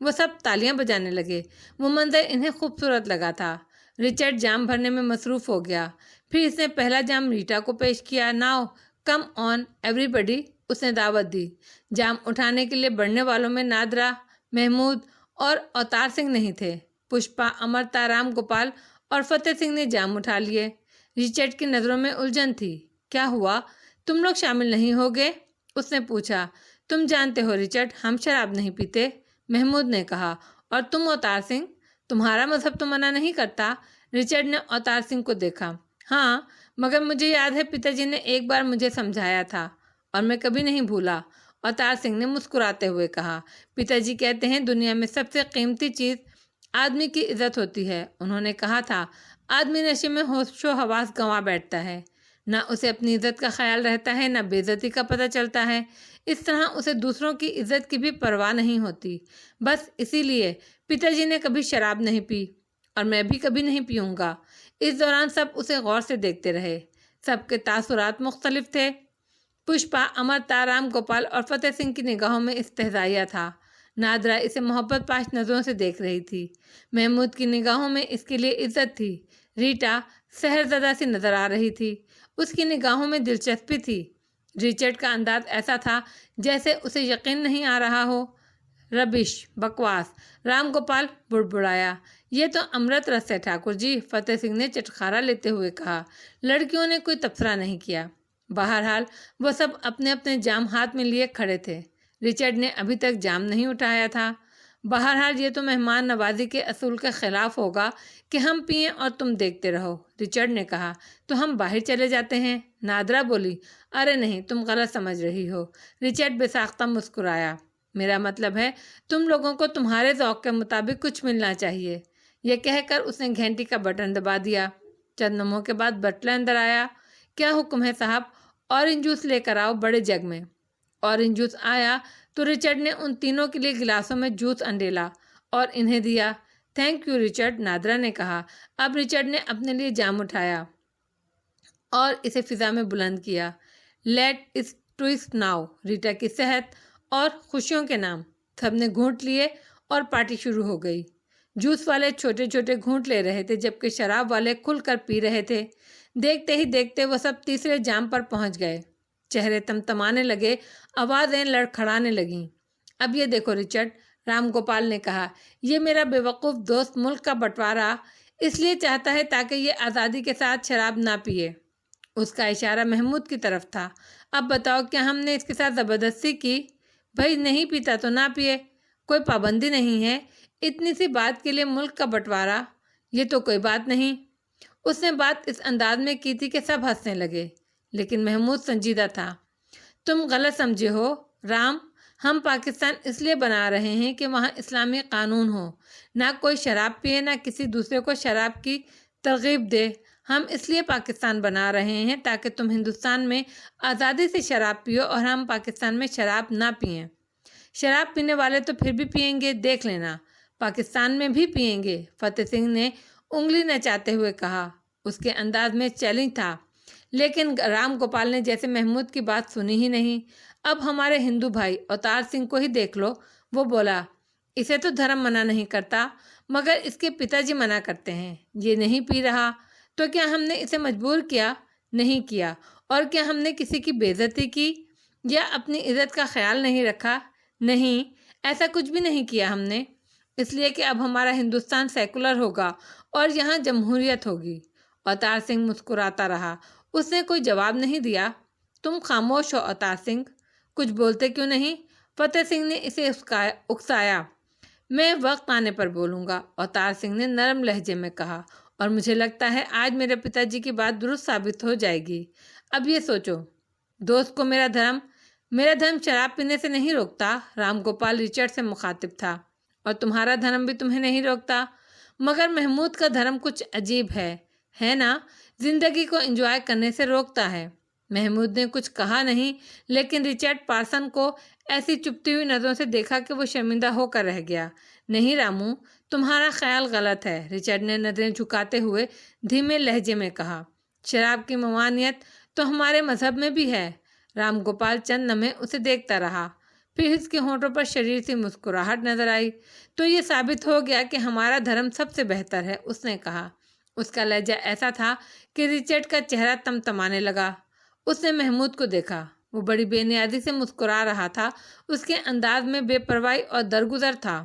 وہ سب تالیاں بجانے لگے۔ وہ منظر انہیں خوبصورت لگا تھا۔ ریچرڈ جام بھرنے میں مصروف ہو گیا۔ پھر اس نے پہلا جام ریٹا کو پیش کیا۔ ناؤ کم آن ایوری بڈی، اس نے دعوت دی۔ جام اٹھانے کے لیے بڑھنے والوں میں نادرا، محمود اور اوتار سنگھ نہیں تھے۔ پشپا، امرتا، رام گوپال اور فتح سنگھ نے جام اٹھا لیے۔ رچرڈ کی نظروں میں الجھن تھی۔ کیا ہوا؟ تم لوگ شامل نہیں ہوگے؟ اس نے پوچھا۔ تم جانتے ہو رچرڈ، ہم شراب نہیں پیتے، محمود نے کہا۔ اور تم اوتار سنگھ، تمہارا مذہب تو منع نہیں کرتا۔ رچرڈ نے اوتار سنگھ کو دیکھا۔ ہاں، مگر مجھے یاد ہے پتا جی نے ایک بار مجھے سمجھایا تھا اور میں کبھی نہیں بھولا، اوتار سنگھ نے مسکراتے ہوئے کہا۔ پتا جی کہتے ہیں دنیا میں سب سے قیمتی چیز آدمی کی عزت ہوتی ہے۔ انہوں نے کہا تھا آدمی نشے میں ہوش و حواس گنوا بیٹھتا ہے، نہ اسے اپنی عزت کا خیال رہتا ہے، نہ بے عزتی کا پتہ چلتا ہے، اس طرح اسے دوسروں کی عزت کی بھی پرواہ نہیں ہوتی۔ بس اسی لیے پتا جی نے کبھی شراب نہیں پی اور میں بھی کبھی نہیں پیوں گا۔ اس دوران سب اسے غور سے دیکھتے رہے۔ سب کے تاثرات مختلف تھے۔ پشپا، امرتا، رام گوپال اور فتح سنگھ کی نگاہوں میں استہزائیہ تھا۔ نادرا اسے محبت پاش نظروں سے دیکھ رہی تھی۔ محمود کی نگاہوں میں اس کے لیے عزت تھی۔ ریٹا سحرزدہ سی نظر آ رہی تھی، اس کی نگاہوں میں دلچسپی تھی۔ رچرڈ کا انداز ایسا تھا جیسے اسے یقین نہیں آ رہا ہو۔ ربش، بکواس، رام گوپال بڑبڑایا۔ یہ تو امرت رس ہے ٹھاکر جی، فتح سنگھ نے چٹخارا لیتے ہوئے کہا۔ لڑکیوں نے کوئی تبصرہ نہیں کیا۔ بہرحال وہ سب اپنے اپنے جام ہاتھ میں لیے کھڑے تھے۔ رچرڈ نے ابھی تک جام نہیں اٹھایا تھا۔ بہرحال یہ تو مہمان نوازی کے اصول کے خلاف ہوگا کہ ہم پئیں اور تم دیکھتے رہو، رچرڈ نے کہا۔ تو ہم باہر چلے جاتے ہیں، نادرا بولی۔ ارے نہیں، تم غلط سمجھ رہی ہو، رچرڈ بے ساختہ مسکرایا۔ میرا مطلب ہے تم لوگوں کو تمہارے ذوق کے مطابق کچھ ملنا چاہیے۔ یہ کہہ کر اس نے گھنٹی کا بٹن دبا دیا۔ چند لمحوں کے بعد بٹلر اندر آیا۔ کیا حکم ہے صاحب؟ اورنج جوس لے کر آؤ بڑے جگ میں۔ اورنج جوس آیا تو رچرڈ نے ان تینوں کے لیے گلاسوں میں جوس انڈیلا اور انہیں دیا۔ تھینک یو رچرڈ، نادرا نے کہا۔ اب رچرڈ نے اپنے لیے جام اٹھایا اور اسے فضا میں بلند کیا۔ لیٹ اس ٹوئسٹ ناؤ، ریٹا کی صحت اور خوشیوں کے نام۔ سب نے گھونٹ لیے اور پارٹی شروع ہو گئی۔ جوس والے چھوٹے چھوٹے گھونٹ لے رہے تھے جبکہ شراب والے کھل کر پی رہے تھے۔ دیکھتے ہی دیکھتے وہ سب تیسرے جام پر پہنچ گئے۔ چہرے تمتمانے لگے، آوازیں لڑکھڑانے لگیں۔ اب یہ دیکھو رچرڈ، رام گوپال نے کہا، یہ میرا بے وقوف دوست ملک کا بٹوارا اس لیے چاہتا ہے تاکہ یہ آزادی کے ساتھ شراب نہ پیے۔ اس کا اشارہ محمود کی طرف تھا۔ اب بتاؤ کیا ہم نے اس کے ساتھ زبردستی کی؟ بھائی نہیں پیتا تو نہ پیے، کوئی پابندی نہیں ہے۔ اتنی سی بات کے لیے ملک کا بٹوارا، یہ تو کوئی بات نہیں۔ اس نے بات اس انداز میں کی تھی کہ سب ہنسنے لگے، لیکن محمود سنجیدہ تھا۔ تم غلط سمجھے ہو رام، ہم پاکستان اس لیے بنا رہے ہیں کہ وہاں اسلامی قانون ہو، نہ کوئی شراب پیے، نہ کسی دوسرے کو شراب کی ترغیب دے۔ ہم اس لیے پاکستان بنا رہے ہیں تاکہ تم ہندوستان میں آزادی سے شراب پیو اور ہم پاکستان میں شراب نہ پئیں۔ شراب پینے والے تو پھر بھی پئیں گے، دیکھ لینا، پاکستان میں بھی پئیں گے، فتح سنگھ نے انگلی نچاتے ہوئے کہا۔ اس کے انداز میں چیلنج تھا، لیکن رام گوپال نے جیسے محمود کی بات سنی ہی نہیں۔ اب ہمارے ہندو بھائی اوتار سنگھ کو ہی دیکھ لو، وہ بولا، اسے تو دھرم منع نہیں کرتا مگر اس کے پتا جی منع کرتے ہیں، یہ نہیں پی رہا، تو کیا ہم نے اسے مجبور کیا؟ نہیں کیا۔ اور کیا ہم نے کسی کی بے عزتی کی یا اپنی عزت کا خیال نہیں رکھا؟ نہیں، ایسا کچھ بھی نہیں کیا ہم نے، اس لیے کہ اب ہمارا ہندوستان سیکولر ہوگا اور یہاں جمہوریت ہوگی۔ اوتار سنگھ مسکراتا رہا، اس نے کوئی جواب نہیں دیا۔ تم خاموش ہو اوتار سنگھ، کچھ بولتے کیوں نہیں؟ فتح سنگھ نے اسے اکسایا۔ میں وقت آنے پر بولوں گا، اوتار سنگھ نے نرم لہجے میں کہا، اور مجھے لگتا ہے آج میرے پتا جی کی بات درست ثابت ہو جائے گی۔ اب یہ سوچو، دوست کو میرا دھرم شراب پینے سے نہیں روکتا، رام گوپال رچرڈ سے مخاطب تھا، اور تمہارا دھرم بھی تمہیں نہیں روکتا، مگر محمود کا دھرم کچھ عجیب ہے نا، زندگی کو انجوائے کرنے سے روکتا ہے۔ محمود نے کچھ کہا نہیں، لیکن رچرڈ پارسن کو ایسی چپتی ہوئی نظروں سے دیکھا کہ وہ شرمندہ ہو کر رہ گیا۔ نہیں رامو، تمہارا خیال غلط ہے، رچرڈ نے نظریں جھکاتے ہوئے دھیمے لہجے میں کہا۔ شراب کی ممانعت تو ہمارے مذہب میں بھی ہے۔ رام گوپال چند لمحے اسے دیکھتا رہا، پھر اس کے ہونٹوں پر شریر سی مسکراہٹ نظر آئی۔ تو یہ ثابت ہو گیا کہ ہمارا دھرم سب سے بہتر ہے، اس نے کہا۔ اس کا لہجہ ایسا تھا کہ رچرڈ کا چہرہ تمتمانے لگا۔ اس نے محمود کو دیکھا، وہ بڑی بے نیازی سے مسکرا رہا تھا، اس کے انداز میں بے پرواہی اور درگزر تھا۔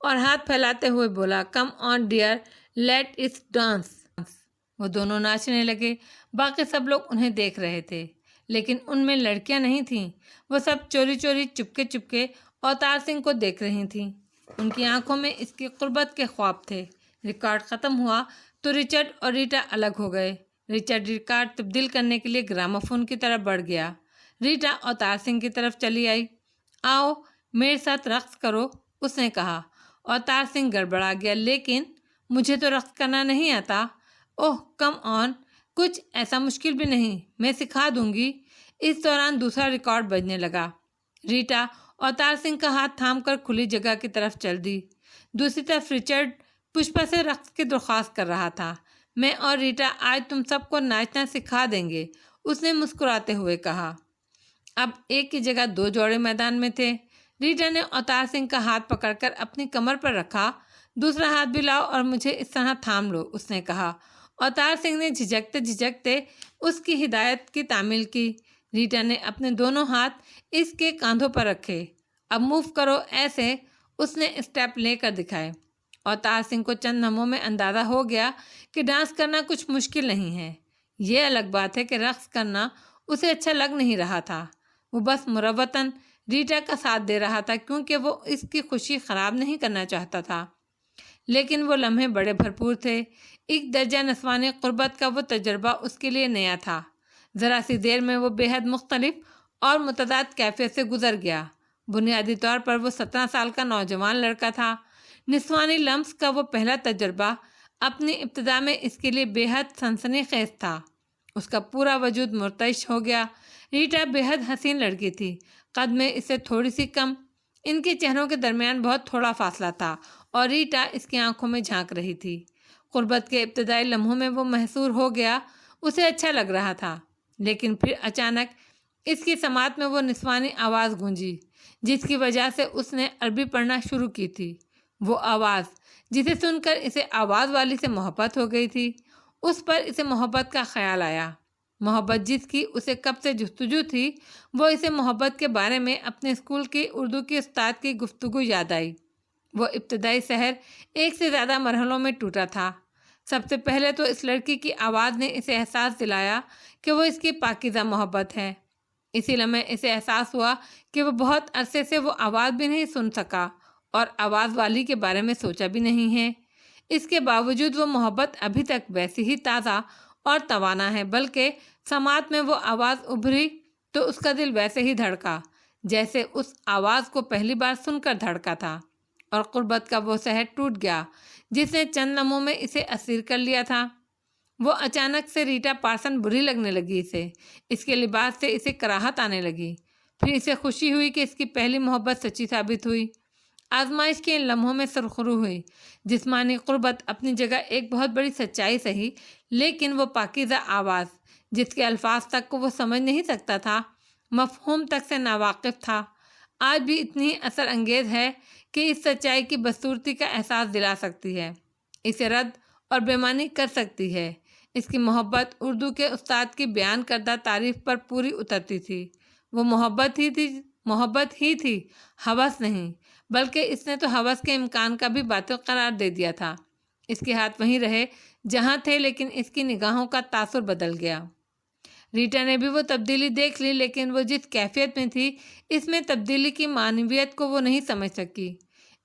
اور ہاتھ پھیلاتے ہوئے بولا، کم آن ڈیئر، لیٹ اس ڈانس۔ وہ دونوں ناچنے لگے۔ باقی سب لوگ انہیں دیکھ رہے تھے، لیکن ان میں لڑکیاں نہیں تھیں۔ وہ سب چوری چوری چپکے چپکے اوتار سنگھ کو دیکھ رہی تھیں۔ ان کی آنکھوں میں اس کی قربت کے خواب تھے۔ ریکارڈ ختم ہوا تو رچرڈ اور ریٹا الگ ہو گئے۔ رچرڈ ریکارڈ تبدیل کرنے کے لیے گراموفون کی طرف بڑھ گیا۔ ریٹا اوتار سنگھ کی طرف چلی آئی۔ آؤ میرے ساتھ رقص کرو، اس نے کہا۔ اوتار سنگھ گڑبڑا گیا، لیکن مجھے تو رقص کرنا نہیں آتا۔ اوہ کم آن، کچھ ایسا مشکل بھی نہیں، میں سکھا دوں گی۔ اس دوران دوسرا ریکارڈ بجنے لگا۔ ریٹا اوتار سنگھ کا ہاتھ تھام کر کھلی جگہ کی طرف چل دی۔ دوسری طرف رچرڈ پشپا سے رقص کی درخواست کر رہا تھا۔ میں اور ریٹا آج تم سب کو ناچنا سکھا دیں گے، اس نے مسکراتے ہوئے کہا۔ اب ایک کی جگہ دو جوڑے میدان میں تھے۔ ریٹا نے اوتار سنگھ کا ہاتھ پکڑ کر اپنی کمر پر رکھا۔ دوسرا ہاتھ بھی لاؤ اور مجھے اس طرح تھام لو، اس نے کہا۔ اوتار سنگھ نے جھجکتے جھجکتے اس کی ہدایت کی تعمیل کی۔ ریٹا نے اپنے دونوں ہاتھ اس کے کاندھوں پر رکھے۔ اب موو کرو ایسے، اس نے اسٹیپ لے کر دکھائے۔ اوتار سنگھ کو چند لمحوں میں اندازہ ہو گیا کہ ڈانس کرنا کچھ مشکل نہیں ہے۔ یہ الگ بات ہے کہ رقص کرنا اسے اچھا لگ نہیں رہا تھا۔ وہ بس مروتاً ریٹا کا ساتھ دے رہا تھا، کیونکہ وہ اس کی خوشی خراب نہیں کرنا چاہتا تھا۔ لیکن وہ لمحے بڑے بھرپور تھے۔ ایک درجہ نسوانی قربت کا وہ تجربہ اس کے لیے نیا تھا۔ ذرا سی دیر میں وہ بے حد مختلف اور متضاد کیفیت سے گزر گیا۔ بنیادی طور پر وہ 17 سال کا نوجوان لڑکا تھا۔ نسوانی لمس کا وہ پہلا تجربہ اپنی ابتدا میں اس کے لیے بے حد سنسنی خیز تھا۔ اس کا پورا وجود مرتعش ہو گیا۔ ریٹا بے حد حسین لڑکی تھی، قد میں اس سے تھوڑی سی کم۔ ان کے چہروں کے درمیان بہت تھوڑا فاصلہ تھا اور ریٹا اس کی آنکھوں میں جھانک رہی تھی۔ قربت کے ابتدائی لمحوں میں وہ محصور ہو گیا، اسے اچھا لگ رہا تھا، لیکن پھر اچانک اس کی سماعت میں وہ نسوانی آواز گونجی جس کی وجہ سے اس نے عربی پڑھنا شروع کی تھی۔ وہ آواز جسے سن کر اسے آواز والی سے محبت ہو گئی تھی۔ اس پر اسے محبت کا خیال آیا، محبت جس کی اسے کب سے جستجو تھی۔ وہ اسے محبت کے بارے میں اپنے اسکول کی اردو کی استاد کی گفتگو یاد آئی۔ وہ ابتدائی سحر ایک سے زیادہ مرحلوں میں ٹوٹا تھا۔ سب سے پہلے تو اس لڑکی کی آواز نے اسے احساس دلایا کہ وہ اس کی پاکیزہ محبت ہے۔ اسی لمحے اسے احساس ہوا کہ وہ بہت عرصے سے وہ آواز بھی نہیں سن سکا اور آواز والی کے بارے میں سوچا بھی نہیں ہے۔ اس کے باوجود وہ محبت ابھی تک ویسی ہی تازہ اور توانا ہے، بلکہ سماعت میں وہ آواز ابھری تو اس کا دل ویسے ہی دھڑکا جیسے اس آواز کو پہلی بار سن کر دھڑکا تھا، اور قربت کا وہ سحر ٹوٹ گیا جس نے چند لمحوں میں اسے اسیر کر لیا تھا۔ وہ اچانک سے ریٹا پارسن بری لگنے لگی اسے، اس کے لباس سے اسے کراہت آنے لگی۔ پھر اسے خوشی ہوئی کہ اس کی پہلی محبت سچی ثابت ہوئی۔ آزمائش کے ان لمحوں میں سرخرو ہوئی۔ جسمانی قربت اپنی جگہ ایک بہت بڑی سچائی سہی، لیکن وہ پاکیزہ آواز جس کے الفاظ تک کو وہ سمجھ نہیں سکتا تھا، مفہوم تک سے ناواقف تھا، آج بھی اتنی اثر انگیز ہے کہ اس سچائی کی بدصورتی کا احساس دلا سکتی ہے، اسے رد اور بے معنی کر سکتی ہے۔ اس کی محبت اردو کے استاد کی بیان کردہ تعریف پر پوری اترتی تھی۔ وہ محبت ہی تھی، ہوس نہیں، بلکہ اس نے تو ہوس کے امکان کا بھی باطل قرار دے دیا تھا۔ اس کے ہاتھ وہیں رہے جہاں تھے، لیکن اس کی نگاہوں کا تاثر بدل گیا۔ ریٹا نے بھی وہ تبدیلی دیکھ لی، لیکن وہ جس کیفیت میں تھی اس میں تبدیلی کی معنویت کو وہ نہیں سمجھ سکی۔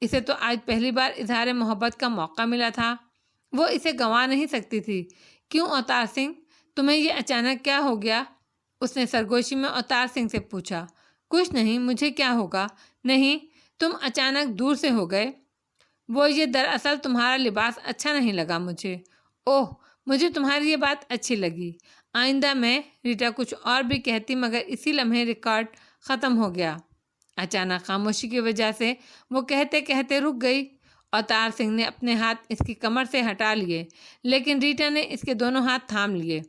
اسے تو آج پہلی بار اظہار محبت کا موقع ملا تھا، وہ اسے گنوا نہیں سکتی تھی۔ کیوں اوتار سنگھ، تمہیں یہ اچانک کیا ہو گیا؟ اس نے سرگوشی میں اوتار سنگھ سے پوچھا۔ کچھ نہیں، مجھے کیا ہوگا؟ نہیں، تم اچانک دور سے ہو گئے۔ وہ یہ دراصل تمہارا لباس اچھا نہیں لگا مجھے۔ اوہ، مجھے تمہاری یہ بات اچھی لگی، آئندہ میں۔ ریٹا کچھ اور بھی کہتی، مگر اسی لمحے ریکارڈ ختم ہو گیا۔ اچانک خاموشی کی وجہ سے وہ کہتے کہتے رک گئی۔ اوتار سنگھ نے اپنے ہاتھ اس کی کمر سے ہٹا لیے، لیکن ریٹا نے اس کے دونوں ہاتھ تھام لیے۔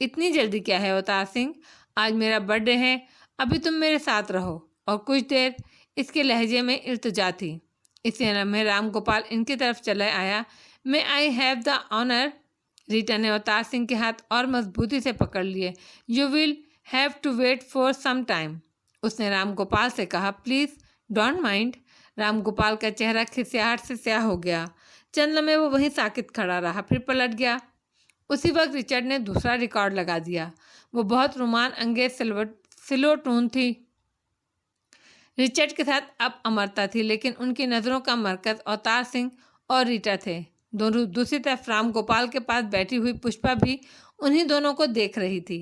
اتنی جلدی کیا ہے اوتار سنگھ؟ آج میرا برتھ ڈے ہے، ابھی تم میرے ساتھ رہو اور کچھ دیر۔ اس کے لہجے میں التجا تھی۔ اسی لمحے رام گوپال ان کی طرف چلے آیا۔ میں آئی ہیو دا آنر۔ ریٹا نے اوتار سنگھ کے ہاتھ اور مضبوطی سے پکڑ لیے۔ You will have to wait for some time, اس نے رام گوپال سے کہا۔ Please don't mind. Ram Gopal کا چہرہ کھسیاہٹ سے سیاہ ہو گیا۔ چند لمحے وہ وہیں ساکت کھڑا رہا، پھر پلٹ گیا۔ اسی وقت رچرڈ نے دوسرا ریکارڈ لگا دیا۔ وہ بہت رومان انگیز سلو ٹون تھی۔ رچرڈ کے ساتھ اب امرتا تھی، لیکن ان کی نظروں کا مرکز اوتار سنگھ اور ریٹا تھے۔ دوسری طرف رام گوپال کے پاس بیٹھی ہوئی پشپا بھی انہی دونوں کو دیکھ رہی تھی۔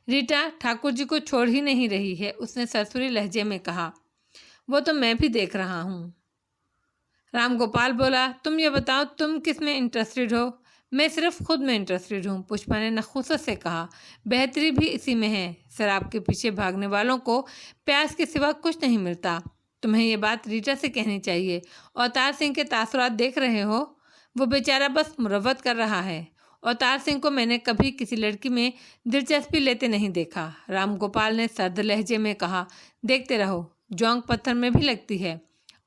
ریٹا ٹھاکر جی کو چھوڑ ہی نہیں رہی ہے، اس نے سرسری لہجے میں کہا۔ وہ تو میں بھی دیکھ رہا ہوں۔ رام گوپال بولا، تم یہ بتاؤ تم کس میں انٹرسٹڈ ہو؟ میں صرف خود میں انٹرسٹڈ ہوں، پشپا نے نخوست سے کہا۔ بہتری بھی اسی میں ہے۔ شراب کے پیچھے بھاگنے والوں کو پیاس کے سوا کچھ نہیں ملتا۔ تمہیں یہ بات ریٹا سے کہنی چاہیے۔ اوتار سنگھ کے تاثرات دیکھ رہے ہو؟ وہ بیچارہ بس مروت کر رہا ہے۔ اوتار سنگھ کو میں نے کبھی کسی لڑکی میں دلچسپی لیتے نہیں دیکھا، رام گوپال نے سرد لہجے میں کہا۔ دیکھتے رہو، جونک پتھر میں بھی لگتی ہے،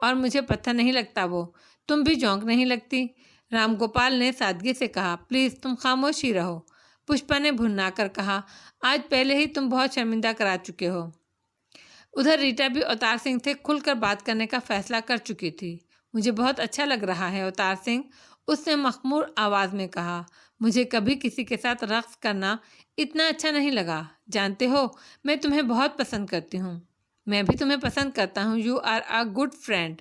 اور مجھے پتھر نہیں لگتا وہ، تم بھی جونک نہیں لگتی، رام گوپال نے سادگی سے کہا۔ پلیز تم خاموش ہی رہو، پشپا نے بھننا کر کہا۔ آج پہلے ہی تم بہت شرمندہ کرا چکے ہو۔ ادھر ریٹا بھی اوتار سنگھ سے کھل کر بات کرنے کا فیصلہ کر چکی تھی۔ مجھے بہت اچھا لگ رہا ہے اوتار سنگھ، اس نے مخمور آواز میں کہا۔ مجھے کبھی کسی کے ساتھ رقص کرنا اتنا اچھا نہیں لگا۔ جانتے ہو، میں تمہیں بہت پسند کرتی ہوں۔ میں بھی تمہیں پسند کرتا ہوں، you are a good friend,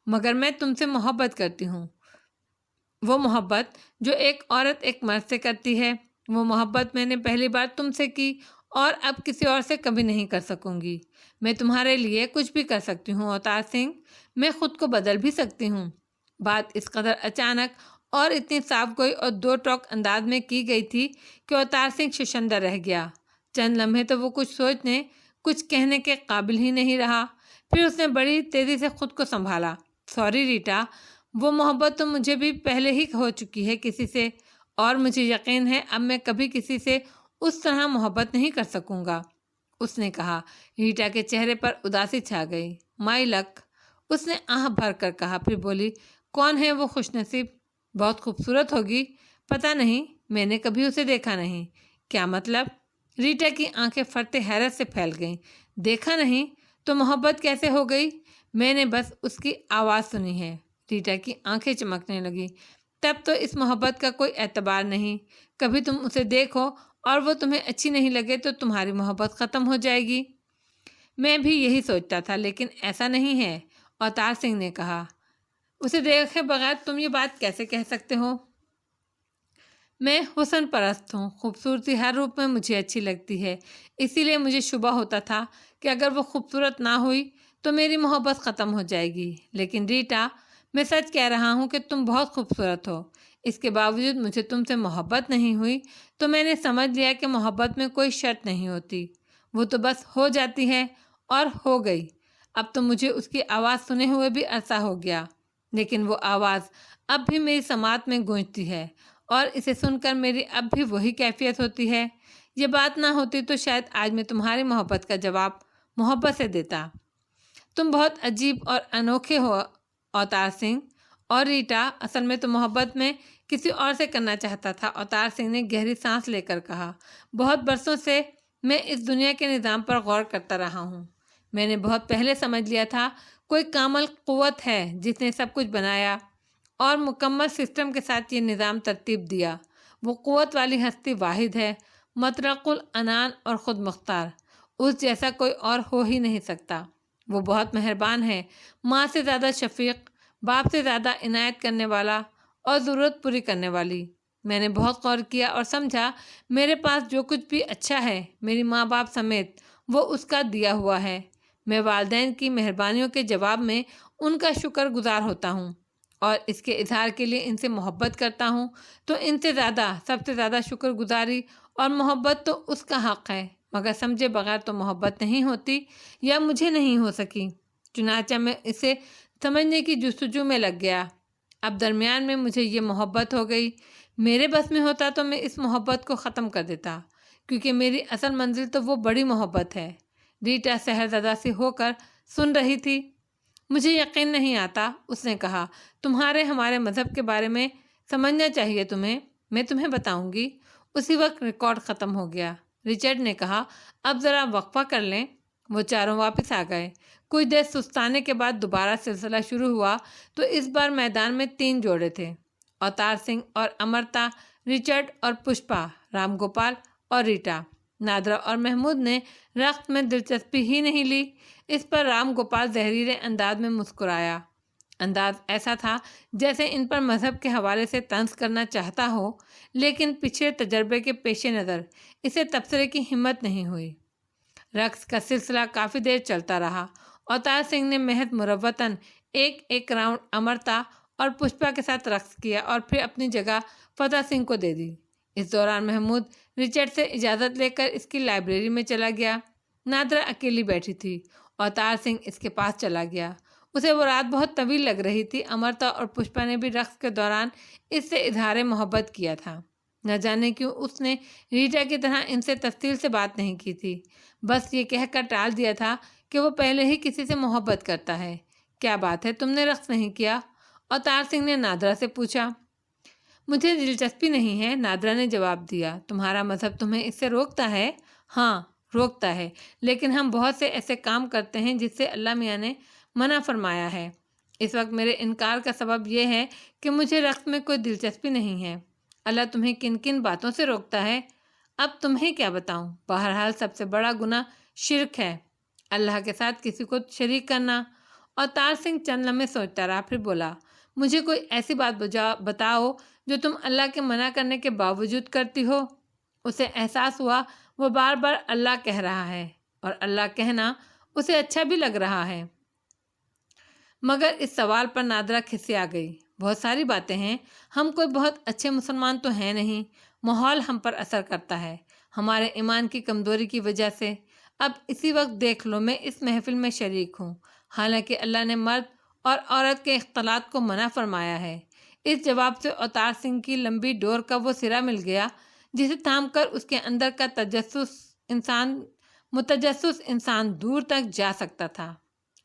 مگر میں تم سے محبت کرتی ہوں۔ وہ محبت جو ایک عورت ایک مرد سے کرتی ہے، وہ محبت میں نے پہلی بار تم سے کی اور اب کسی اور سے کبھی نہیں کر سکوں گی۔ میں تمہارے لیے کچھ بھی کر سکتی ہوں اوتار سنگھ، میں خود کو بدل بھی سکتی ہوں۔ بات اس قدر اچانک اور اتنی صاف گوئی اور دو ٹوک انداز میں کی گئی تھی کہ اوتار سنگھ ششندر رہ گیا۔ چند لمحے تو وہ کچھ سوچنے، کچھ کہنے کے قابل ہی نہیں رہا۔ پھر اس نے بڑی تیزی سے خود کو سنبھالا۔ سوری ریٹا، وہ محبت تو مجھے بھی پہلے ہی ہو چکی ہے کسی سے، اور مجھے یقین ہے اب میں کبھی کسی سے اس طرح محبت نہیں کر سکوں گا، اس نے کہا۔ ریٹا کے چہرے پر اداسی چھا گئی۔ مائی لک، اس نے آہ بھر کر کہا، پھر بولی، کون ہے وہ خوش نصیب؟ بہت خوبصورت ہوگی؟ پتہ نہیں، میں نے کبھی اسے دیکھا نہیں۔ کیا مطلب؟ ریٹا کی آنکھیں فرتے حیرت سے پھیل گئیں۔ دیکھا نہیں تو محبت کیسے ہو گئی؟ میں نے بس اس کی آواز سنی ہے۔ ریٹا کی آنکھیں چمکنے لگی۔ تب تو اس محبت کا کوئی اعتبار نہیں۔ کبھی تم اسے دیکھو اور وہ تمہیں اچھی نہیں لگے تو تمہاری محبت ختم ہو جائے گی۔ میں بھی یہی سوچتا تھا، لیکن ایسا نہیں ہے، اوتار سنگھ نے کہا۔ اسے دیکھے بغیر تم یہ بات کیسے کہہ سکتے ہو؟ میں حسن پرست ہوں، خوبصورتی ہر روپ میں مجھے اچھی لگتی ہے، اسی لیے مجھے شبہ ہوتا تھا کہ اگر وہ خوبصورت نہ ہوئی تو میری محبت ختم ہو جائے گی۔ لیکن ریٹا، میں سچ کہہ رہا ہوں کہ تم بہت خوبصورت ہو۔ اس کے باوجود مجھے تم سے محبت نہیں ہوئی تو میں نے سمجھ لیا کہ محبت میں کوئی شرط نہیں ہوتی، وہ تو بس ہو جاتی ہے، اور ہو گئی۔ اب تو مجھے اس کی آواز سنے ہوئے بھی عرصہ ہو گیا، لیکن وہ آواز اب بھی میری سماعت میں گونجتی ہے، اور اسے سن کر میری اب بھی وہی کیفیت ہوتی ہے۔ یہ بات نہ ہوتی تو شاید آج میں تمہاری محبت کا جواب محبت سے دیتا۔ تم بہت عجیب اور انوکھے ہو اوتار سنگھ، اور ریٹا اصل میں تو محبت میں کسی اور سے کرنا چاہتا تھا، اوتار سنگھ نے گہری سانس لے کر کہا۔ بہت برسوں سے میں اس دنیا کے نظام پر غور کرتا رہا ہوں۔ میں نے بہت پہلے سمجھ لیا تھا کوئی کامل قوت ہے جس نے سب کچھ بنایا اور مکمل سسٹم کے ساتھ یہ نظام ترتیب دیا۔ وہ قوت والی ہستی واحد ہے، مطلق العنان اور خود مختار، اس جیسا کوئی اور ہو ہی نہیں سکتا۔ وہ بہت مہربان ہے، ماں سے زیادہ شفیق، باپ سے زیادہ عنایت کرنے والا اور ضرورت پوری کرنے والی۔ میں نے بہت غور کیا اور سمجھا میرے پاس جو کچھ بھی اچھا ہے، میری ماں باپ سمیت، وہ اس کا دیا ہوا ہے۔ میں والدین کی مہربانیوں کے جواب میں ان کا شکر گزار ہوتا ہوں، اور اس کے اظہار کے لیے ان سے محبت کرتا ہوں، تو ان سے زیادہ، سب سے زیادہ شکر گزاری اور محبت تو اس کا حق ہے، مگر سمجھے بغیر تو محبت نہیں ہوتی، یا مجھے نہیں ہو سکی۔ چنانچہ میں اسے سمجھنے کی جستجو میں لگ گیا۔ اب درمیان میں مجھے یہ محبت ہو گئی۔ میرے بس میں ہوتا تو میں اس محبت کو ختم کر دیتا، کیونکہ میری اصل منزل تو وہ بڑی محبت ہے۔ ریٹا سحرزدہ سی ہو کر سن رہی تھی۔ مجھے یقین نہیں آتا، اس نے کہا، تمہارے ہمارے مذہب کے بارے میں سمجھنا چاہیے تمہیں، میں تمہیں بتاؤں گی۔ اسی وقت ریکارڈ ختم ہو گیا۔ رچرڈ نے کہا، اب ذرا وقفہ کر لیں۔ وہ چاروں واپس آ گئے۔ کچھ دیر سستانے کے بعد دوبارہ سلسلہ شروع ہوا تو اس بار میدان میں 3 جوڑے تھے، اوتار سنگھ اور امرتا، رچرڈ اور پشپا، رام گوپال اور ریٹا۔ نادرا اور محمود نے رقص میں دلچسپی ہی نہیں لی۔ اس پر رام گوپال زہریلے انداز میں مسکرایا۔ انداز ایسا تھا جیسے ان پر مذہب کے حوالے سے طنز کرنا چاہتا ہو، لیکن پچھلے تجربے کے پیش نظر اسے تبصرے کی ہمت نہیں ہوئی۔ رقص کا سلسلہ کافی دیر چلتا رہا۔ اوتار سنگھ نے محض مروتاً ایک راؤنڈ امرتا اور پشپا کے ساتھ رقص کیا اور پھر اپنی جگہ فتح سنگھ کو دے دی۔ اس دوران محمود رچرڈ سے اجازت لے کر اس کی لائبریری میں چلا گیا۔ نادرا اکیلی بیٹھی تھی۔ اوتار سنگھ اس کے پاس چلا گیا۔ اسے وہ رات بہت طویل لگ رہی تھی۔ امرتا اور پشپا نے بھی رقص کے دوران اس سے اظہار محبت کیا تھا۔ نہ جانے کیوں اس نے ریٹا کی طرح ان سے تفصیل سے بات نہیں کی تھی، بس یہ کہہ کر ٹال دیا تھا کہ وہ پہلے ہی کسی سے محبت کرتا ہے۔ کیا بات ہے، تم نے رقص نہیں کیا؟ اوتار سنگھ نے نادرا سے پوچھا۔ مجھے دلچسپی نہیں ہے، نادرا نے جواب دیا۔ تمہارا مذہب تمہیں اس سے روکتا ہے؟ ہاں، روکتا ہے، لیکن ہم بہت سے ایسے کام کرتے ہیں جس سے اللہ میاں نے منع فرمایا ہے۔ اس وقت میرے انکار کا سبب یہ ہے کہ مجھے رقص میں کوئی دلچسپی نہیں ہے۔ اللہ تمہیں کن کن باتوں سے روکتا ہے؟ اب تمہیں کیا بتاؤں؟ بہرحال سب سے بڑا گناہ شرک ہے، اللہ کے ساتھ کسی کو شریک کرنا۔ اوتار سنگھ چند لمحے سوچتا رہا، پھر بولا، مجھے کوئی ایسی بات بتاؤ جو تم اللہ کے منع کرنے کے باوجود کرتی ہو۔ اسے احساس ہوا وہ بار بار اللہ کہہ رہا ہے اور اللہ کہنا اسے اچھا بھی لگ رہا ہے، مگر اس سوال پر نادرا کھسیا گئی۔ بہت ساری باتیں ہیں، ہم کوئی بہت اچھے مسلمان تو ہیں نہیں، ماحول ہم پر اثر کرتا ہے، ہمارے ایمان کی کمزوری کی وجہ سے۔ اب اسی وقت دیکھ لو، میں اس محفل میں شریک ہوں، حالانکہ اللہ نے مرد اور عورت کے اختلاط کو منع فرمایا ہے۔ اس جواب سے اوتار سنگھ کی لمبی ڈور کا وہ سرا مل گیا جسے تھام کر اس کے اندر کا متجسس انسان دور تک جا سکتا تھا۔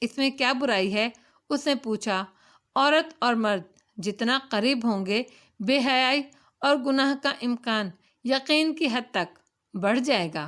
اس میں کیا برائی ہے؟ اس نے پوچھا۔ عورت اور مرد جتنا قریب ہوں گے، بے حیائی اور گناہ کا امکان یقین کی حد تک بڑھ جائے گا۔